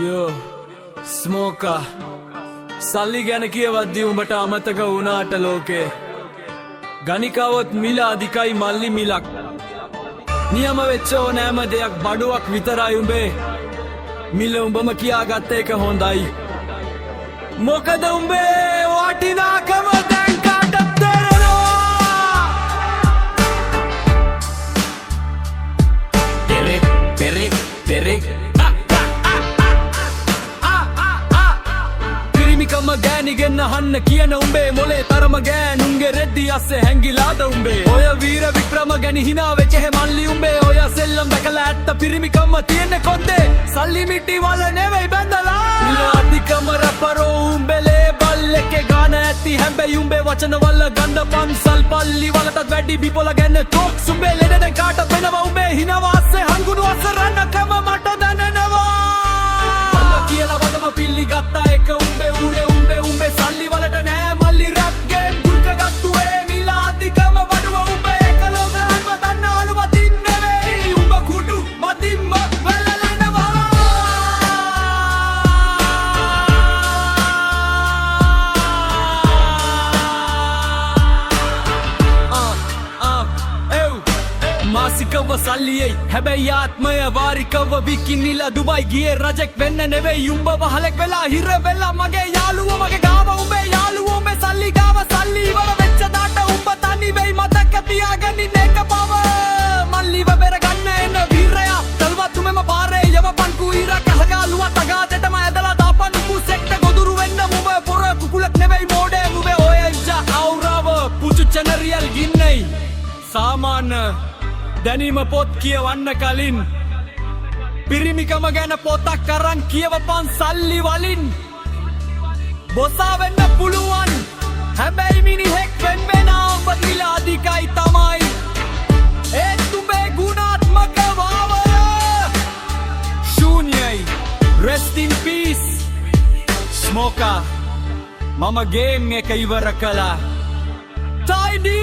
යෝ ස්මෝකා සල්ලි ගැන කියවද්දි උඹට අමතක වුණාට ලෝකේ ගණිකාවොත් මිල අධිකයි මල්ලි මිලක් නියම වෙච්ච ඕනෑම දෙයක් බඩුවක් විතරයි උඹේ මිල උඹම කියාගත්ත එක හොඳයි මොකද උඹේ වටිනාකම දැන් කාටද තේරෙනවා පෙරෙක් පිරිමිකම ගෑනිගෙන් අහන්න කියන උඹේ මොලේ තරම ගෑනුන්ගේ රෙද්දි අස්සේ හැංගිලාද උඹේ ඔය වීර වික්‍රම ගැන හිනා වෙච්ච එහෙ මල්ලි උඹේ ඔය සෙල්ලම් දැකලා ඇත්ත පිරිමිකම තියෙන්නේ කොන්දේ සල්ලි මිටි වල නෙවෙයි බැඳලා අධිකම රැපරෝ උඹේ ලේබල් එකේ ගාන ඇති හැබැයි උඹේ වචන වල ගඳ පන්සල් පල්ලි වලටත් වැඩි බිපොල ගැන ටොක්ස් උඹේ ලෙඩ දැන් කාට වෙනවා උඹේ හිනවා අස්සේ හංගුණු අසරණකම මට දැනෙනවා කියලා වදම පිල්ලි ගත්තා එක උඹේ උඹේ සල්ලි වලට නෑ මල්ලි රැප් ගේම් දුක ගත්තුවේ මිලා අධිකම වඩුව උඹේ එකලෝක හැම දන්න අනුමතින් නෙවෙයි උඹ කුඩු මතින්ම වැළලෙනවා මාසිකව සල්ලියයි හැබැයි ආත්මය වාරිකව විකිනිල දුබයි ගියේ රජෙක් වෙන්න නෙවෙයි උඹ වහලෙක් වෙලා හිර වෙලා මගේ යාළුවෝ මගේ ගාව උඹේ යාළුවෝ මේ සල්ලි ගාව සල්ලි වල වෙච්ච දාට උඹ තනි වෙයි මතක තියාගනින් එක බව මල්ලිව බෙර ගන්න එන වීරයා තල්වත් උමෙම පාරේ යව පන්කු ඊර කහගාලුවා තගාදෙටම ඇදලා දාපන් කුසෙක්ට ගොදුරු වෙන්න උඹ පොර කුකුලක් නෙවෙයි මෝඩේ උඹේ ඔය ඉච්චා අවුරව පුචු චැනරියල් ගින්නයි සාමාන්‍ය දැනීම පොත් කියවන්න කලින් පිරිමිකම ගැන පොතක් අරන් කියවපන් සල්ලි වලින් බොසා වෙන්න පුළුවන් හැබැයි මිනිහෙක් වෙන්න ඔබ දිල අධිකයි තමයි ඒත් උඹේ ගුණාත්මක වාවය ශූන්‍යයි rest in peace ස්මෝකා මම ගේම් එක ඉවර කළා Tiny